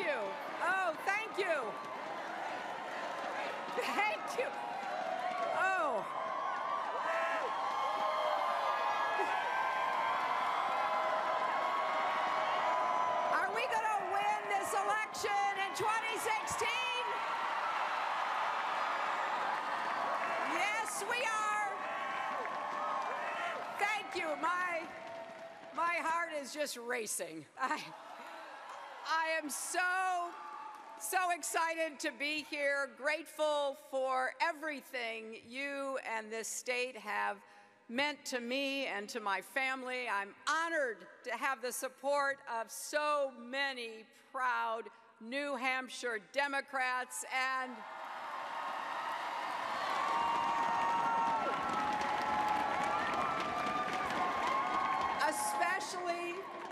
you. Oh, thank you. Thank you. Oh. Are we going to win this election in 2016? Yes, we are. Thank you. My heart is just racing. I am so excited to be here, grateful for everything you and this state have meant to me and to my family. I'm honored to have the support of so many proud New Hampshire Democrats and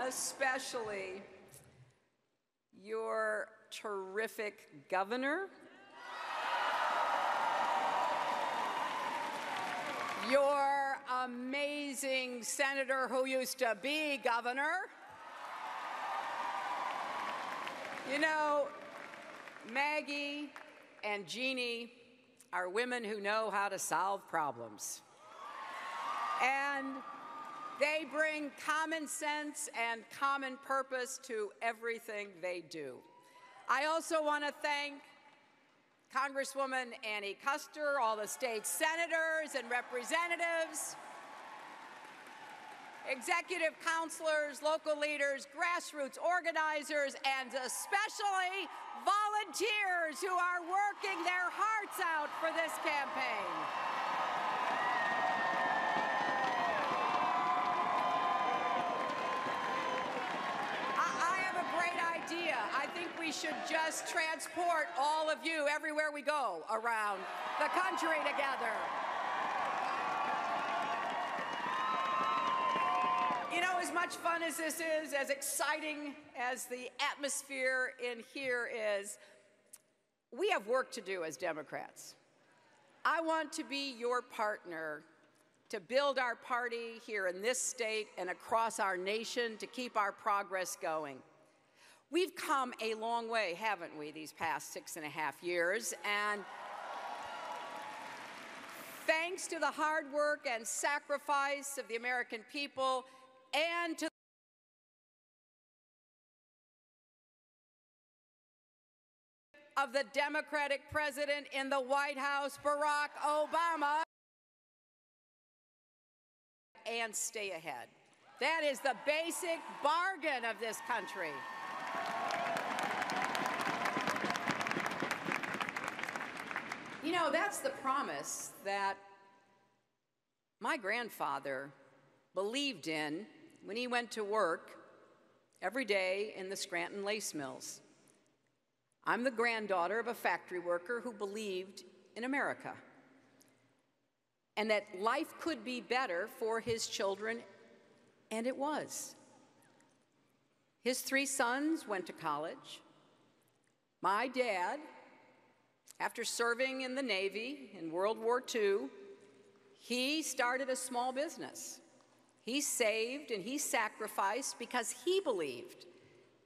especially your terrific governor, your amazing senator who used to be governor. You know, Maggie and Jeannie are women who know how to solve problems. And they bring common sense and common purpose to everything they do. I also want to thank Congresswoman Annie Kuster, all the state senators and representatives, executive counselors, local leaders, grassroots organizers, and especially volunteers who are working their hearts out for this campaign. I think we should just transport all of you everywhere we go around the country together. You know, as much fun as this is, as exciting as the atmosphere in here is, we have work to do as Democrats. I want to be your partner to build our party here in this state and across our nation to keep our progress going. We've come a long way, haven't we, these past 6.5 years, and thanks to the hard work and sacrifice of the American people and to of the Democratic president in the White House, Barack Obama, and stay ahead. That is the basic bargain of this country. You know, that's the promise that my grandfather believed in when he went to work every day in the Scranton lace mills. I'm the granddaughter of a factory worker who believed in America and that life could be better for his children, and it was. His 3 sons went to college. My dad, after serving in the Navy in World War II, he started a small business. He saved and he sacrificed because he believed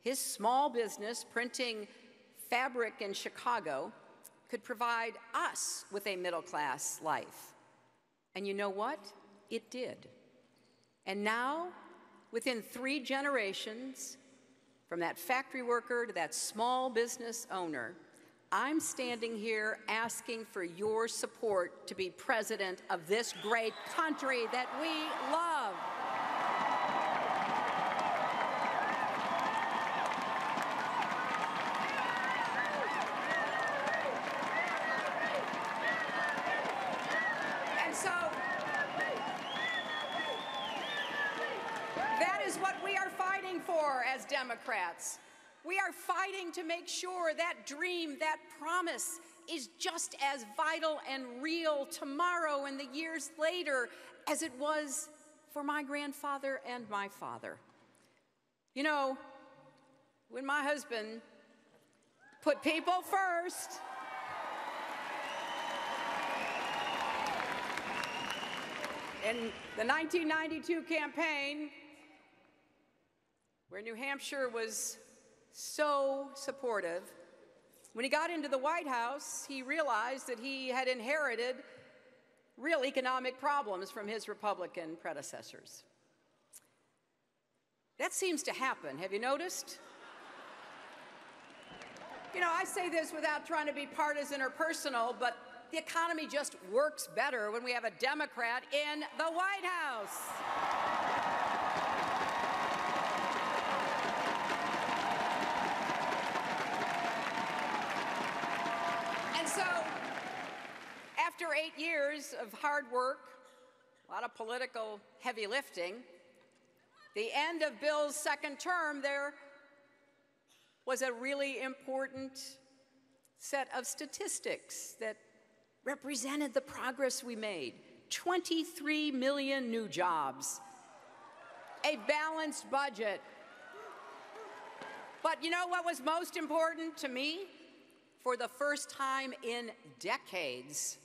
his small business, printing fabric in Chicago, could provide us with a middle-class life. And you know what? It did. And now, within 3 generations, from that factory worker to that small business owner, I'm standing here asking for your support to be president of this great country that we love. And so, that is what we are fighting for as Democrats. We are fighting to make sure that dream, that promise, is just as vital and real tomorrow and the years later as it was for my grandfather and my father. You know, when my husband put people first, in the 1992 campaign, where New Hampshire was so supportive. When he got into the White House, he realized that he had inherited real economic problems from his Republican predecessors. That seems to happen. Have you noticed? You know, I say this without trying to be partisan or personal, but the economy just works better when we have a Democrat in the White House. And so, after 8 years of hard work, a lot of political heavy lifting, the end of Bill's second term, there was a really important set of statistics that represented the progress we made. 23 million new jobs, a balanced budget. But you know what was most important to me? For the first time in decades,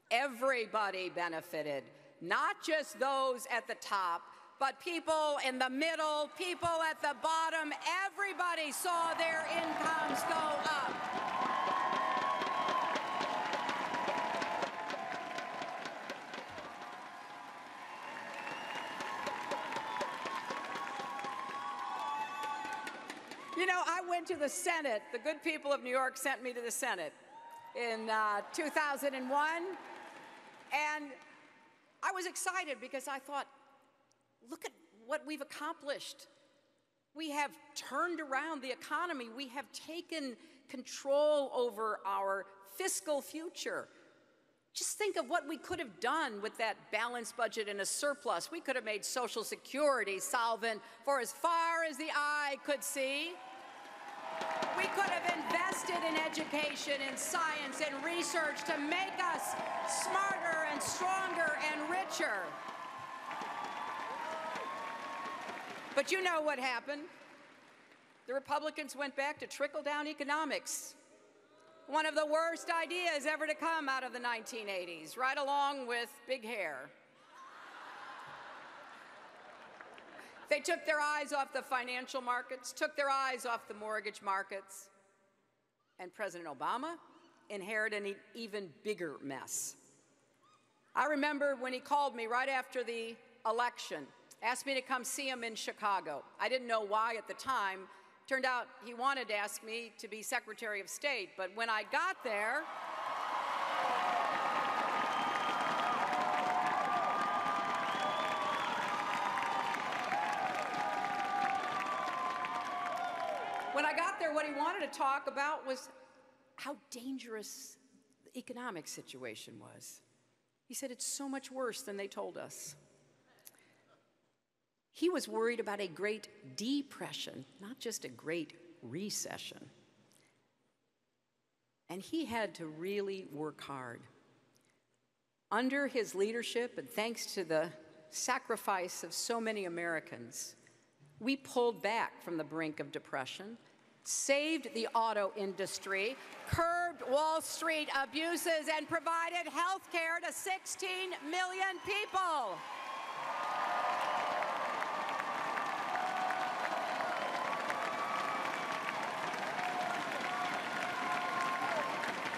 everybody benefited, not just those at the top, but people in the middle, people at the bottom, everybody saw their incomes go up. You know, I went to the Senate. The good people of New York sent me to the Senate in 2001, and I was excited because I thought, look at what we've accomplished. We have turned around the economy. We have taken control over our fiscal future. Just think of what we could have done with that balanced budget and a surplus. We could have made Social Security solvent for as far as the eye could see. We could have invested in education and science and research to make us smarter and stronger and richer. But you know what happened. The Republicans went back to trickle-down economics, one of the worst ideas ever to come out of the 1980s, right along with big hair. They took their eyes off the financial markets, took their eyes off the mortgage markets, and President Obama inherited an even bigger mess. I remember when he called me right after the election, asked me to come see him in Chicago. I didn't know why at the time. Turned out he wanted to ask me to be Secretary of State, but when I got there, what he wanted to talk about was how dangerous the economic situation was. He said, it's so much worse than they told us. He was worried about a great depression, not just a great recession. And he had to really work hard. Under his leadership, and thanks to the sacrifice of so many Americans, we pulled back from the brink of depression, saved the auto industry, curbed Wall Street abuses, and provided health care to 16 million people.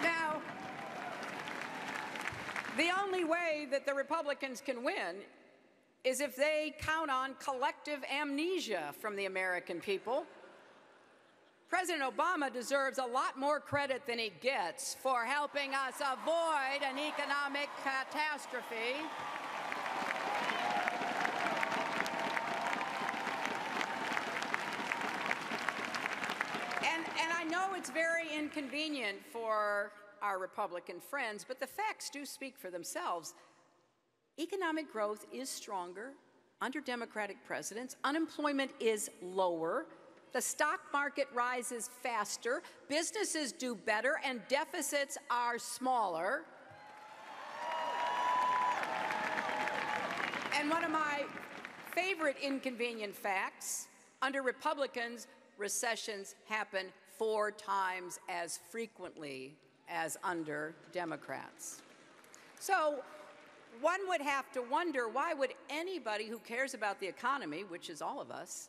Now, the only way that the Republicans can win is if they count on collective amnesia from the American people. President Obama deserves a lot more credit than he gets for helping us avoid an economic catastrophe. And I know it's very inconvenient for our Republican friends, but the facts do speak for themselves. Economic growth is stronger under Democratic presidents. Unemployment is lower. The stock market rises faster. Businesses do better, and deficits are smaller. And one of my favorite inconvenient facts, under Republicans, recessions happen 4 times as frequently as under Democrats. So one would have to wonder, why would anybody who cares about the economy, which is all of us,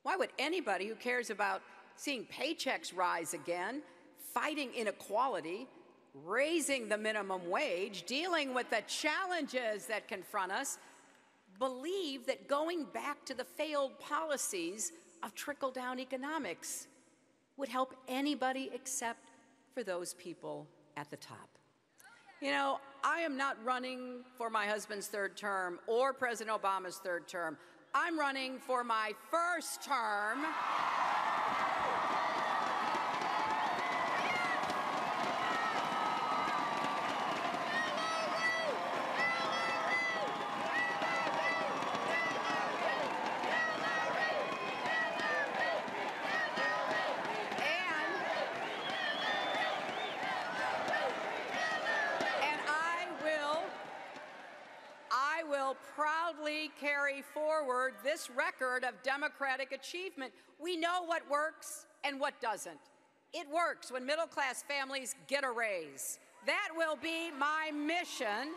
why would anybody who cares about seeing paychecks rise again, fighting inequality, raising the minimum wage, dealing with the challenges that confront us, believe that going back to the failed policies of trickle-down economics would help anybody except for those people at the top. You know, I am not running for my husband's third term or President Obama's third term. I'm running for my first term. Proudly carry forward this record of democratic achievement. We know what works and what doesn't. It works when middle-class families get a raise. That will be my mission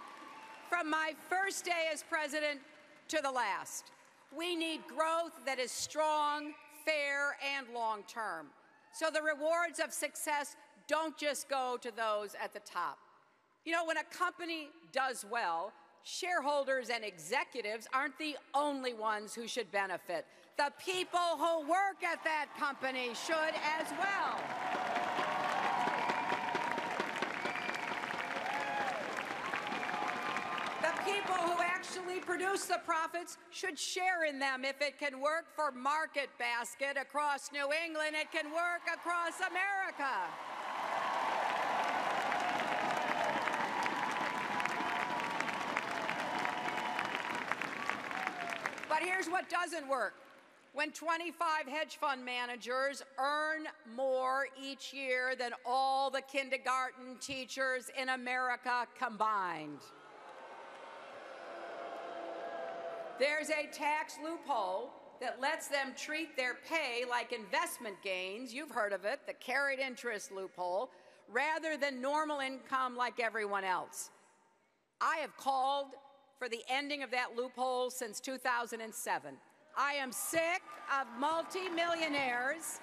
from my first day as president to the last. We need growth that is strong, fair, and long-term. So the rewards of success don't just go to those at the top. You know, when a company does well, shareholders and executives aren't the only ones who should benefit. The people who work at that company should as well. The people who actually produce the profits should share in them. If it can work for Market Basket across New England, it can work across America. But here's what doesn't work. When 25 hedge fund managers earn more each year than all the kindergarten teachers in America combined. There's a tax loophole that lets them treat their pay like investment gains, you've heard of it, the carried interest loophole, rather than normal income like everyone else. I have called for the ending of that loophole since 2007. I am sick of multimillionaires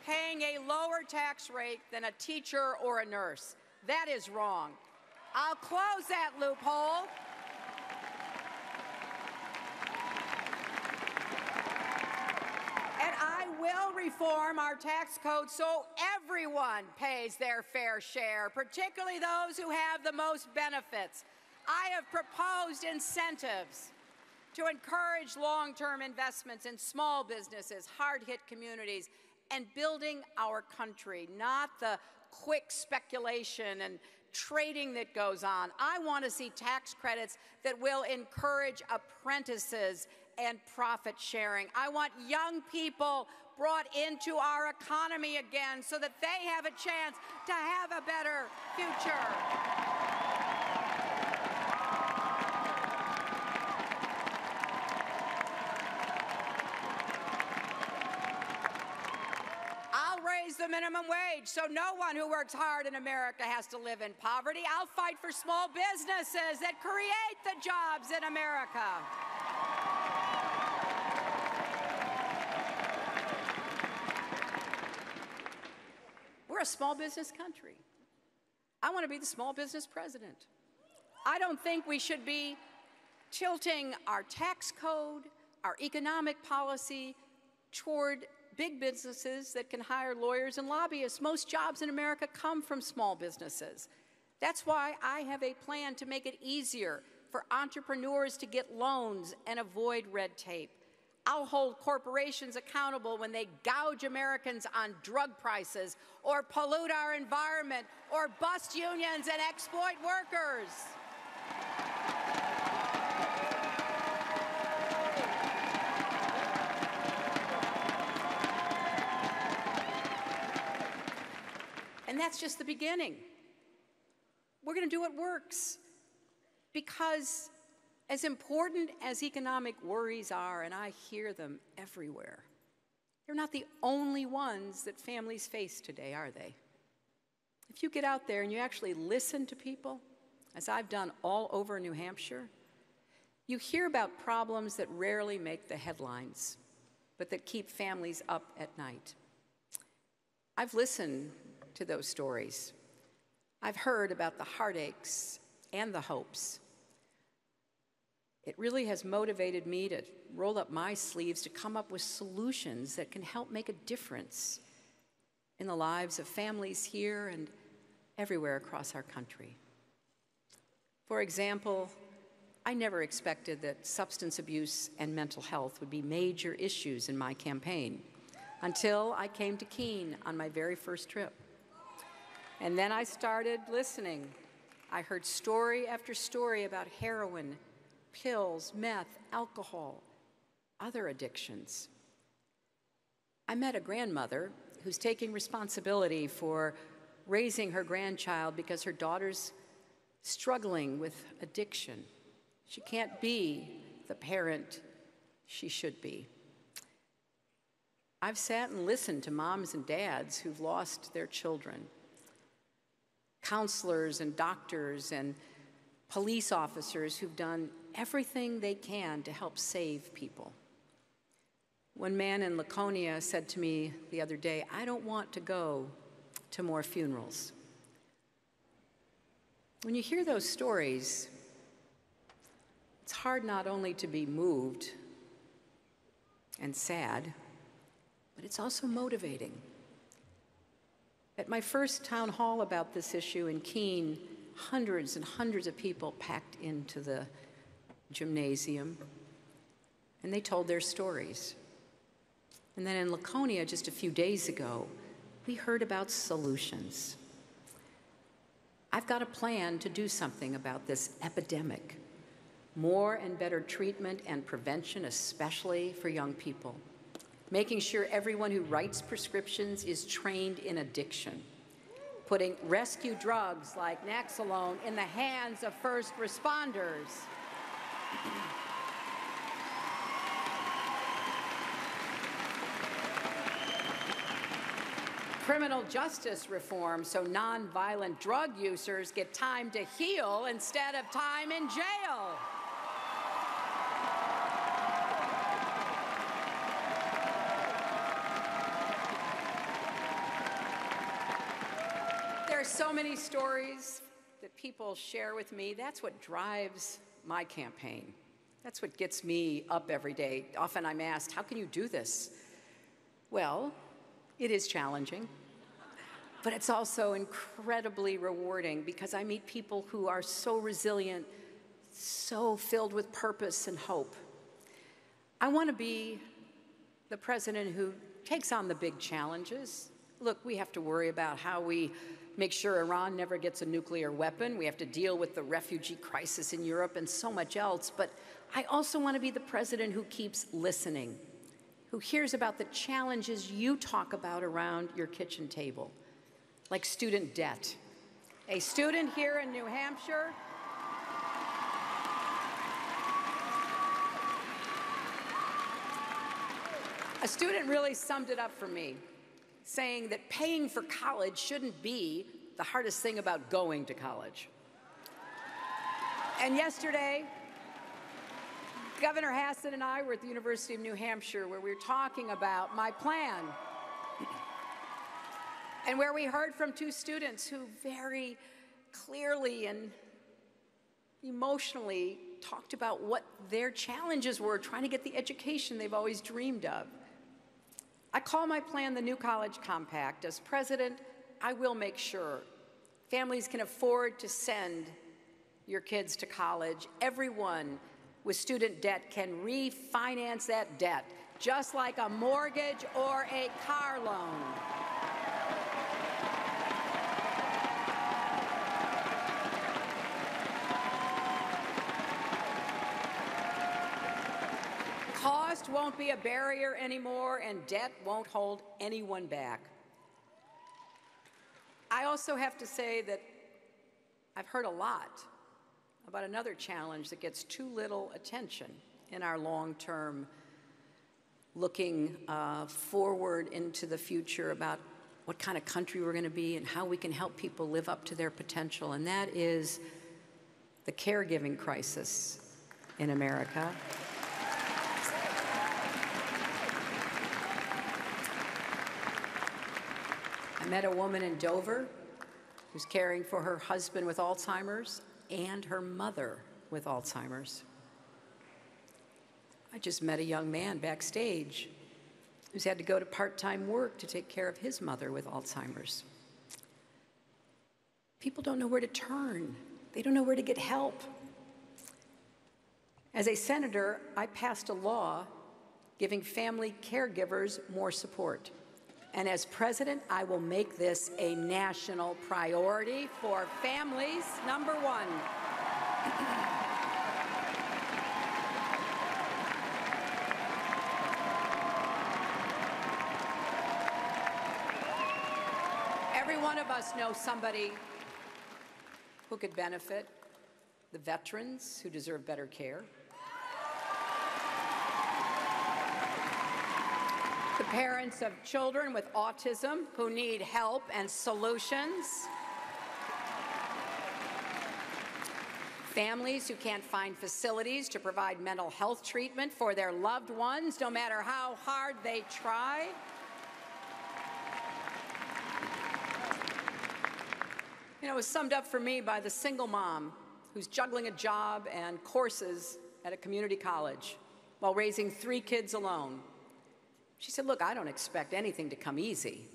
paying a lower tax rate than a teacher or a nurse. That is wrong. I'll close that loophole. And I will reform our tax code so everyone pays their fair share, particularly those who have the most benefits. I have proposed incentives to encourage long-term investments in small businesses, hard-hit communities, and building our country, not the quick speculation and trading that goes on. I want to see tax credits that will encourage apprentices and profit sharing. I want young people brought into our economy again so that they have a chance to have a better future. Raise the minimum wage so no one who works hard in America has to live in poverty. I'll fight for small businesses that create the jobs in America. We're a small business country. I want to be the small business president. I don't think we should be tilting our tax code, our economic policy toward big businesses that can hire lawyers and lobbyists. Most jobs in America come from small businesses. That's why I have a plan to make it easier for entrepreneurs to get loans and avoid red tape. I'll hold corporations accountable when they gouge Americans on drug prices or pollute our environment or bust unions and exploit workers. And that's just the beginning. We're going to do what works. Because as important as economic worries are, and I hear them everywhere, they're not the only ones that families face today, are they? If you get out there and you actually listen to people, as I've done all over New Hampshire, you hear about problems that rarely make the headlines. but that keep families up at night. I've listened to those stories. I've heard about the heartaches and the hopes. It really has motivated me to roll up my sleeves to come up with solutions that can help make a difference in the lives of families here and everywhere across our country. For example, I never expected that substance abuse and mental health would be major issues in my campaign until I came to Keene on my very first trip. And then I started listening. I heard story after story about heroin, pills, meth, alcohol, other addictions. I met a grandmother who's taking responsibility for raising her grandchild because her daughter's struggling with addiction. She can't be the parent she should be. I've sat and listened to moms and dads who've lost their children, counselors and doctors and police officers who've done everything they can to help save people. One man in Laconia said to me the other day, "I don't want to go to more funerals." When you hear those stories, it's hard not only to be moved and sad, but it's also motivating. At my first town hall about this issue in Keene, hundreds and hundreds of people packed into the gymnasium, and they told their stories. And then in Laconia, just a few days ago, we heard about solutions. I've got a plan to do something about this epidemic. More and better treatment and prevention, especially for young people. Making sure everyone who writes prescriptions is trained in addiction. Putting rescue drugs like Naxalone in the hands of first responders. Criminal justice reform so nonviolent drug users get time to heal instead of time in jail. There are so many stories that people share with me. That's what drives my campaign. That's what gets me up every day. Often I'm asked, how can you do this? Well, it is challenging, but it's also incredibly rewarding because I meet people who are so resilient, so filled with purpose and hope. I want to be the president who takes on the big challenges. Look, we have to worry about how we make sure Iran never gets a nuclear weapon. We have to deal with the refugee crisis in Europe and so much else. But I also want to be the president who keeps listening, who hears about the challenges you talk about around your kitchen table, like student debt. A student here in New Hampshire a student really summed it up for me, saying that paying for college shouldn't be the hardest thing about going to college. And yesterday, Governor Hassan and I were at the University of New Hampshire where we were talking about my plan and where we heard from two students who very clearly and emotionally talked about what their challenges were trying to get the education they've always dreamed of. I call my plan the New College Compact. As president, I will make sure families can afford to send your kids to college. Everyone with student debt can refinance that debt, just like a mortgage or a car loan. Cost won't be a barrier anymore, and debt won't hold anyone back. I also have to say that I've heard a lot about another challenge that gets too little attention in our long-term looking forward into the future about what kind of country we're going to be and how we can help people live up to their potential, and that is the caregiving crisis in America. I met a woman in Dover who's caring for her husband with Alzheimer's and her mother with Alzheimer's. I just met a young man backstage who's had to go to part-time work to take care of his mother with Alzheimer's. People don't know where to turn. They don't know where to get help. As a senator, I passed a law giving family caregivers more support. And as president, I will make this a national priority for families, number one. Every one of us knows somebody who could benefit: the veterans who deserve better care, the parents of children with autism who need help and solutions, families who can't find facilities to provide mental health treatment for their loved ones, no matter how hard they try. You know, it was summed up for me by the single mom who's juggling a job and courses at a community college while raising 3 kids alone. She said, look, I don't expect anything to come easy.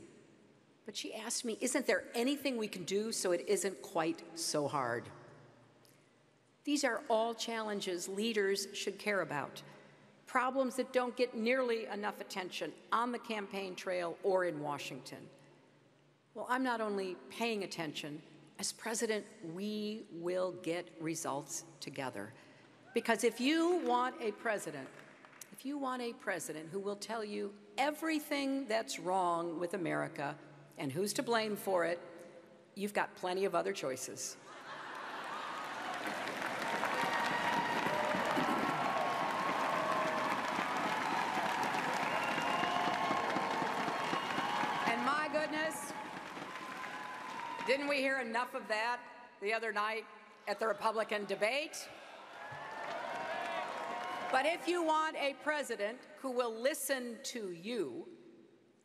But she asked me, isn't there anything we can do so it isn't quite so hard? These are all challenges leaders should care about, problems that don't get nearly enough attention on the campaign trail or in Washington. Well, I'm not only paying attention. As president, we will get results together. Because if you want a president who will tell you everything that's wrong with America and who's to blame for it, you've got plenty of other choices. And my goodness, didn't we hear enough of that the other night at the Republican debate? But if you want a president who will listen to you,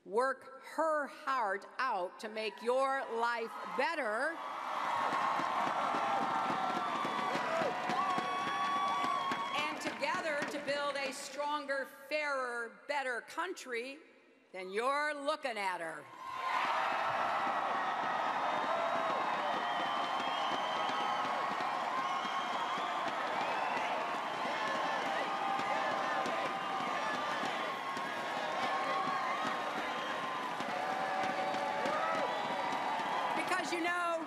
work her heart out to make your life better, and together to build a stronger, fairer, better country, then you're looking at her. You know,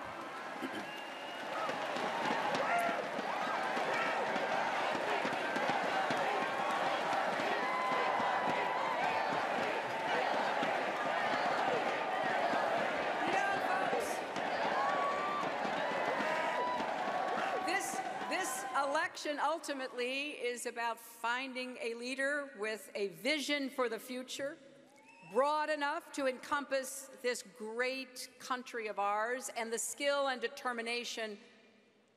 folks, this election ultimately is about finding a leader with a vision for the future, broad enough to encompass this great country of ours and the skill and determination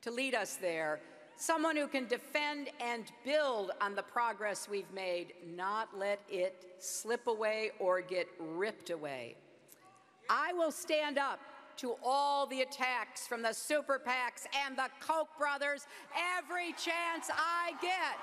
to lead us there. Someone who can defend and build on the progress we've made, not let it slip away or get ripped away. I will stand up to all the attacks from the super PACs and the Koch brothers every chance I get.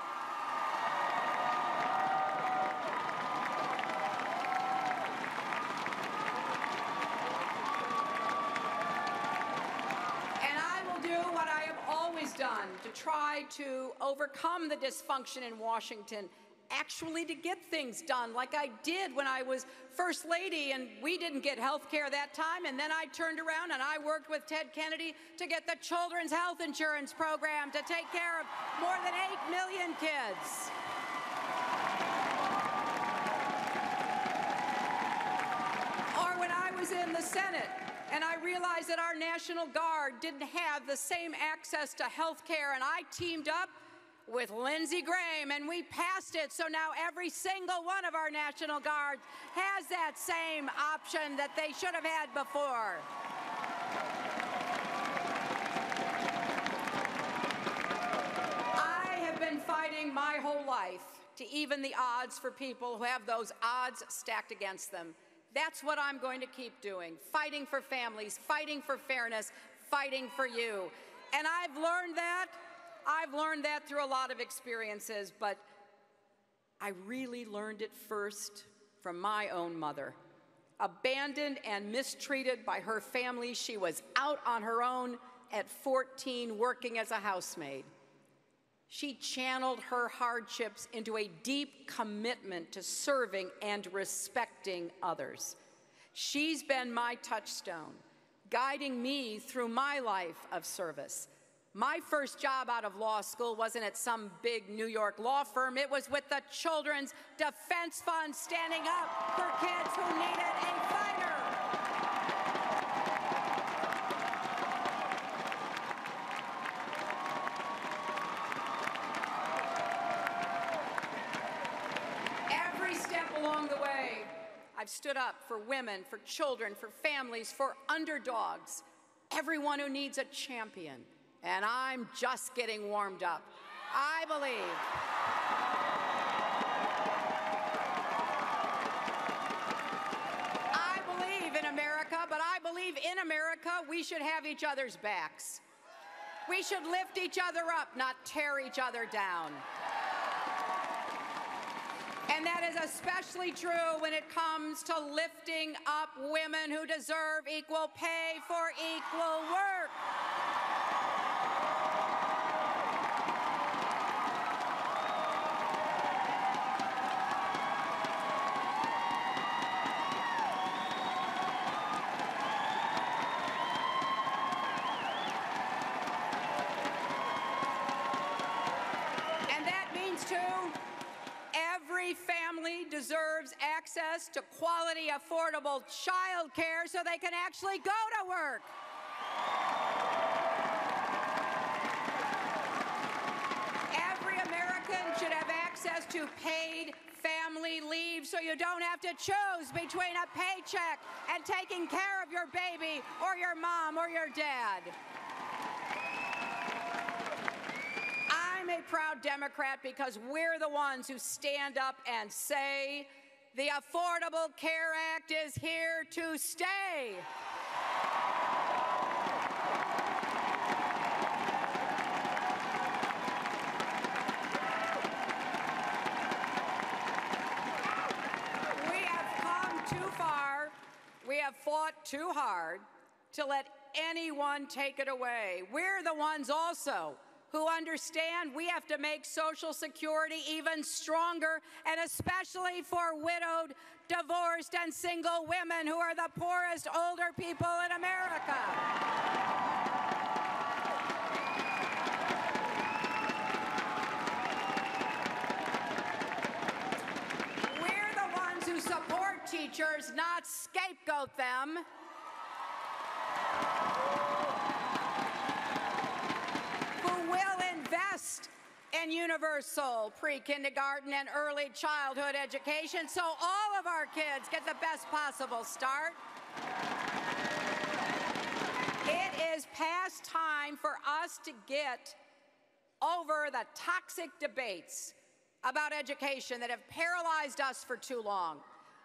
Done to try to overcome the dysfunction in Washington, actually to get things done like I did when I was First Lady and we didn't get health care that time, and then I turned around and I worked with Ted Kennedy to get the Children's Health Insurance Program to take care of more than 8 million kids. Or when I was in the Senate, and I realized that our National Guard didn't have the same access to health care, and I teamed up with Lindsey Graham, and we passed it, so now every single one of our National Guards has that same option that they should have had before. I have been fighting my whole life to even the odds for people who have those odds stacked against them. That's what I'm going to keep doing, fighting for families, fighting for fairness, fighting for you. And I've learned that through a lot of experiences, but I really learned it first from my own mother. Abandoned and mistreated by her family, she was out on her own at 14 working as a housemaid. She channeled her hardships into a deep commitment to serving and respecting others. She's been my touchstone, guiding me through my life of service. My first job out of law school wasn't at some big New York law firm. It was with the Children's Defense Fund, standing up for kids who needed a fighter. Every step along the way, I've stood up for women, for children, for families, for underdogs, everyone who needs a champion. And I'm just getting warmed up. I believe in America, but I believe in America we should have each other's backs. We should lift each other up, not tear each other down. And that is especially true when it comes to lifting up women who deserve equal pay for equal work. Every family deserves access to quality, affordable child care so they can actually go to work. Every American should have access to paid family leave so you don't have to choose between a paycheck and taking care of your baby or your mom or your dad. I'm a proud Democrat because we're the ones who stand up and say the Affordable Care Act is here to stay. We have come too far. We have fought too hard to let anyone take it away. We're the ones also who understand we have to make Social Security even stronger, and especially for widowed, divorced, and single women who are the poorest older people in America. We're the ones who support teachers, not scapegoat them. And universal pre-kindergarten and early childhood education so all of our kids get the best possible start. It is past time for us to get over the toxic debates about education that have paralyzed us for too long.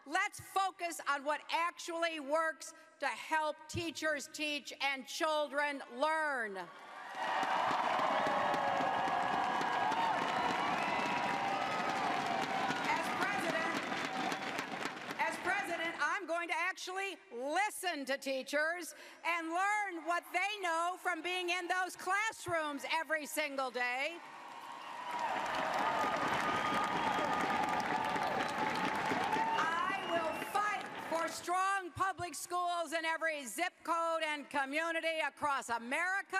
Let's focus on what actually works to help teachers teach and children learn. I'm going to actually listen to teachers and learn what they know from being in those classrooms every single day. I will fight for strong public schools in every zip code and community across America.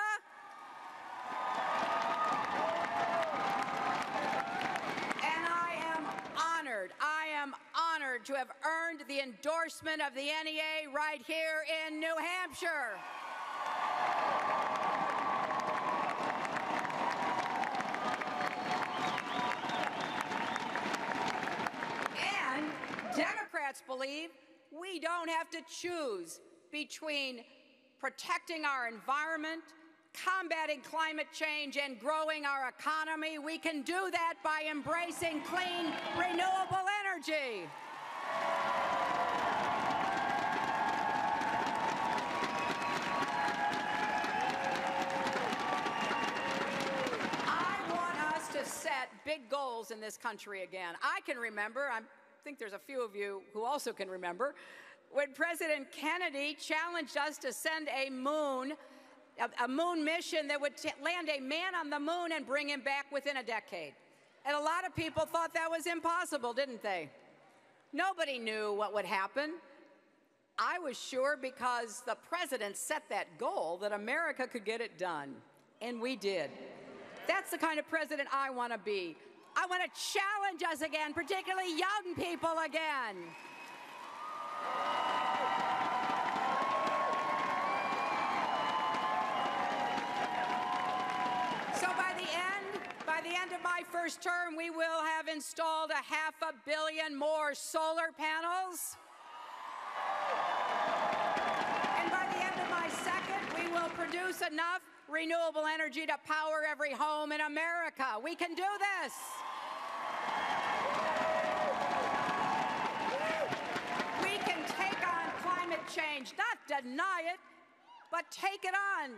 I am honored to have earned the endorsement of the NEA right here in New Hampshire. And Democrats believe we don't have to choose between protecting our environment, combating climate change, and growing our economy. We can do that by embracing clean, renewable energy. goals in this country again. I can remember, I think there's a few of you who also can remember, when President Kennedy challenged us to send a moon mission that would land a man on the moon and bring him back within a decade. And a lot of people thought that was impossible, didn't they? Nobody knew what would happen. I was sure because the president set that goal that America could get it done, and we did. That's the kind of president I want to be. I want to challenge us again, particularly young people again. So by the end of my first term, we will have installed 500 million more solar panels. And by the end of my second, we will produce enough renewable energy to power every home in America. We can do this. We can take on climate change, not deny it, but take it on.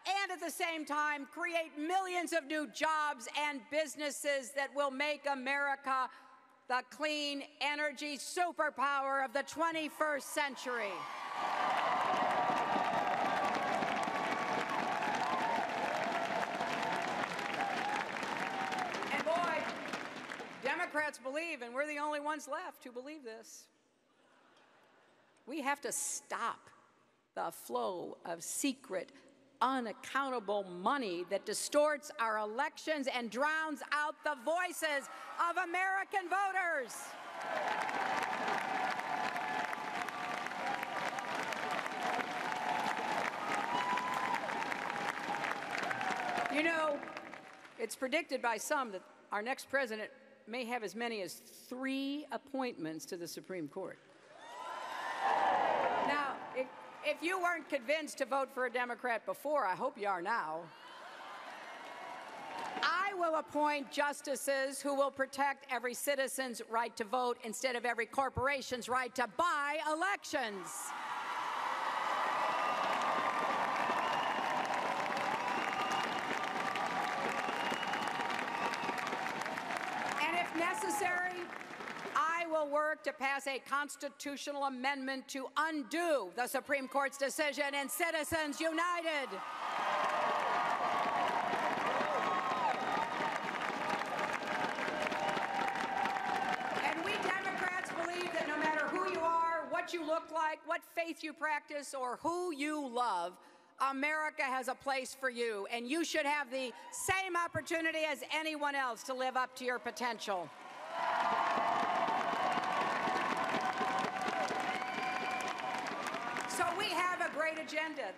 And at the same time, create millions of new jobs and businesses that will make America the clean energy superpower of the 21st century. And boy, Democrats believe, and we're the only ones left who believe this. We have to stop the flow of secret, unaccountable money that distorts our elections and drowns out the voices of American voters. You know, it's predicted by some that our next president may have as many as 3 appointments to the Supreme Court. Now, if you weren't convinced to vote for a Democrat before, I hope you are now. I will appoint justices who will protect every citizen's right to vote instead of every corporation's right to buy elections. And if necessary, I will work to pass a constitutional amendment to undo the Supreme Court's decision in Citizens United. And we Democrats believe that no matter who you are, what you look like, what faith you practice, or who you love, America has a place for you, and you should have the same opportunity as anyone else to live up to your potential. So we have a great agenda.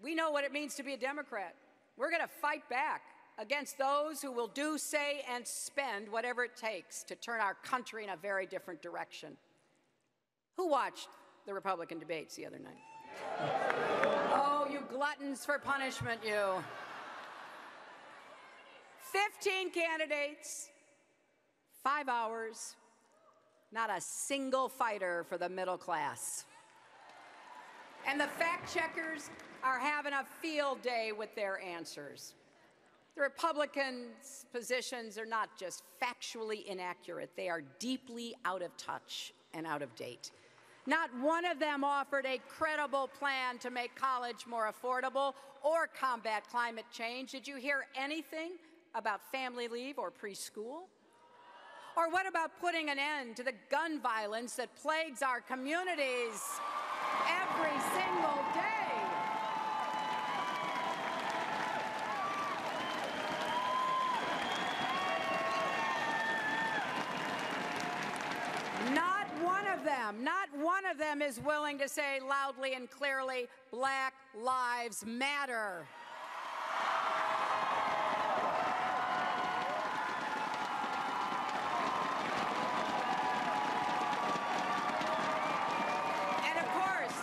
We know what it means to be a Democrat. We're going to fight back against those who will do, say, and spend whatever it takes to turn our country in a very different direction. Who watched the Republican debates the other night? Oh, you gluttons for punishment, you. 15 candidates, 5 hours, not a single fighter for the middle class. And the fact checkers are having a field day with their answers. The Republicans' positions are not just factually inaccurate, they are deeply out of touch and out of date. Not one of them offered a credible plan to make college more affordable or combat climate change. Did you hear anything about family leave or preschool? Or what about putting an end to the gun violence that plagues our communities every single day? Not one of them is willing to say loudly and clearly, Black Lives Matter. And of course,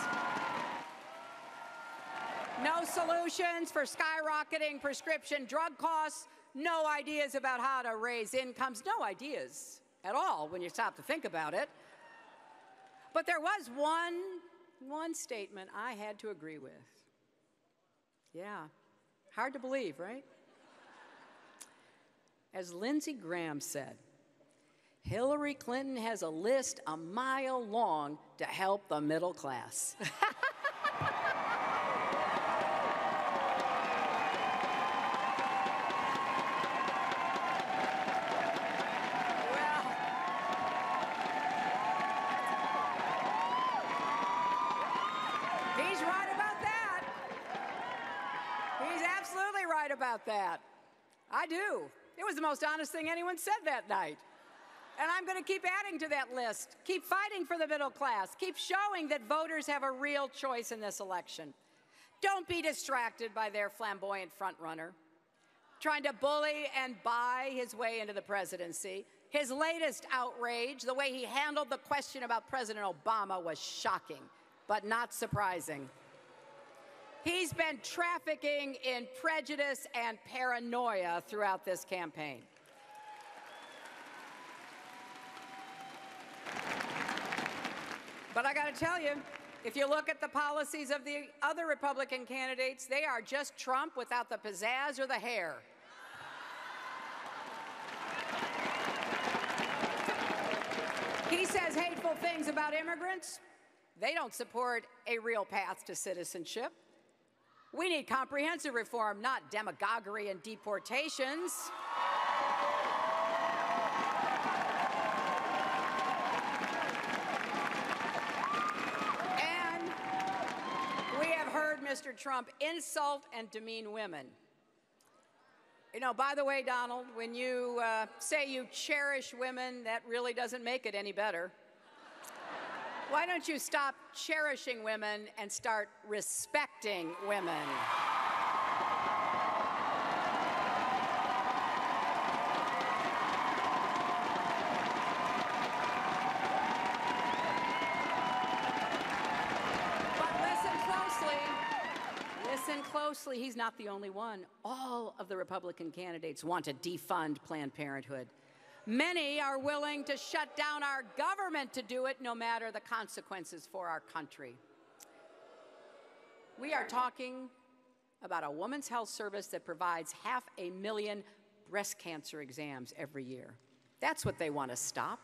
no solutions for skyrocketing prescription drug costs, no ideas about how to raise incomes, no ideas at all when you stop to think about it. But there was one statement I had to agree with. Yeah, hard to believe, right? As Lindsey Graham said, Hillary Clinton has a list a mile long to help the middle class. He's right about that. He's absolutely right about that. I do. It was the most honest thing anyone said that night. And I'm going to keep adding to that list. Keep fighting for the middle class. Keep showing that voters have a real choice in this election. Don't be distracted by their flamboyant frontrunner, trying to bully and buy his way into the presidency. His latest outrage, the way he handled the question about President Obama, was shocking, but not surprising. He's been trafficking in prejudice and paranoia throughout this campaign. But I got to tell you, if you look at the policies of the other Republican candidates, they are just Trump without the pizzazz or the hair. He says hateful things about immigrants. They don't support a real path to citizenship. We need comprehensive reform, not demagoguery and deportations. And we have heard Mr. Trump insult and demean women. You know, by the way, Donald, when you say you cherish women, that really doesn't make it any better. Why don't you stop cherishing women and start respecting women? But listen closely. Listen closely. He's not the only one. All of the Republican candidates want to defund Planned Parenthood. Many are willing to shut down our government to do it, no matter the consequences for our country. We are talking about a women's health service that provides 500,000 breast cancer exams every year. That's what they want to stop.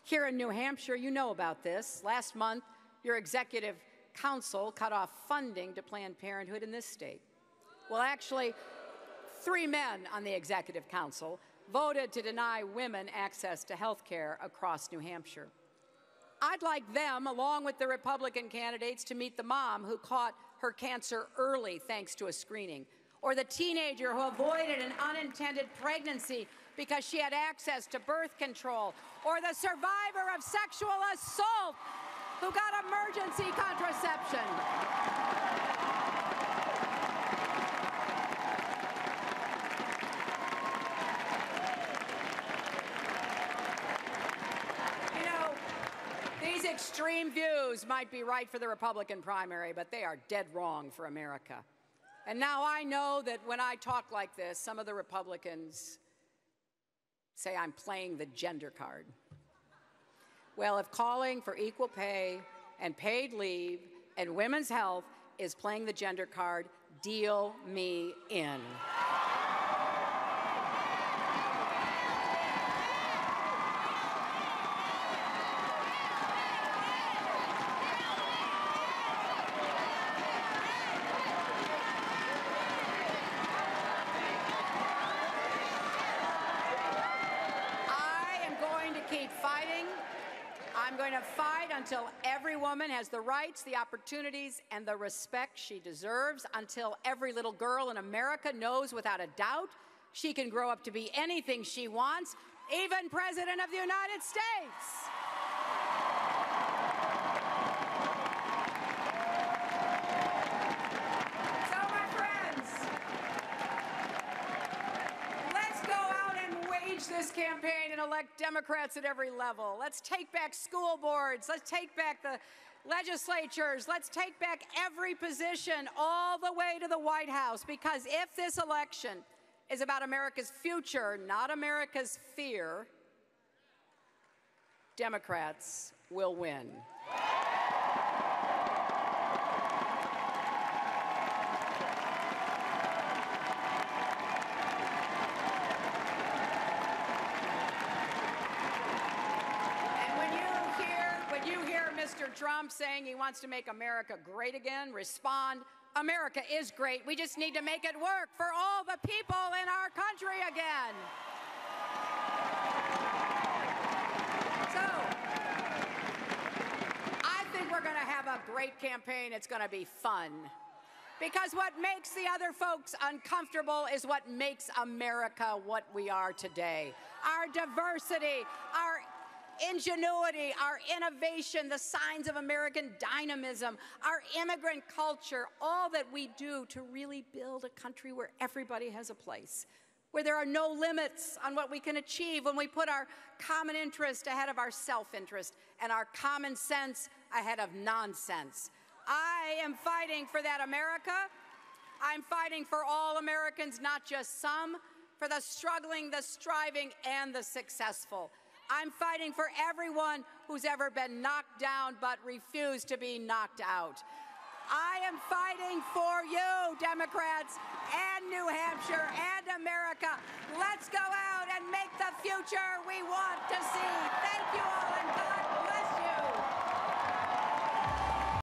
Here in New Hampshire, you know about this. Last month, your executive council cut off funding to Planned Parenthood in this state. Well, actually, 3 men on the executive council voted to deny women access to health care across New Hampshire. I'd like them, along with the Republican candidates, to meet the mom who caught her cancer early thanks to a screening, or the teenager who avoided an unintended pregnancy because she had access to birth control, or the survivor of sexual assault who got emergency contraception. These extreme views might be right for the Republican primary, but they are dead wrong for America. And now I know that when I talk like this, some of the Republicans say I'm playing the gender card. Well, if calling for equal pay and paid leave and women's health is playing the gender card, deal me in. I'm going to fight until every woman has the rights, the opportunities, and the respect she deserves, until every little girl in America knows without a doubt she can grow up to be anything she wants, even President of the United States. So, my friends, let's go out and wage this campaign and elect Democrats at every level. Let's take back school boards. Let's take back the legislatures. Let's take back every position all the way to the White House, because if this election is about America's future, not America's fear, Democrats will win. Mr. Trump saying he wants to make America great again, respond, America is great. We just need to make it work for all the people in our country again. So, I think we're going to have a great campaign. It's going to be fun. Because what makes the other folks uncomfortable is what makes America what we are today. Our diversity, our ingenuity, our innovation, the signs of American dynamism, our immigrant culture, all that we do to really build a country where everybody has a place, where there are no limits on what we can achieve when we put our common interest ahead of our self-interest and our common sense ahead of nonsense. I am fighting for that America. I'm fighting for all Americans, not just some, for the struggling, the striving, and the successful. I'm fighting for everyone who's ever been knocked down but refused to be knocked out. I am fighting for you, Democrats, and New Hampshire, and America. Let's go out and make the future we want to see. Thank you all.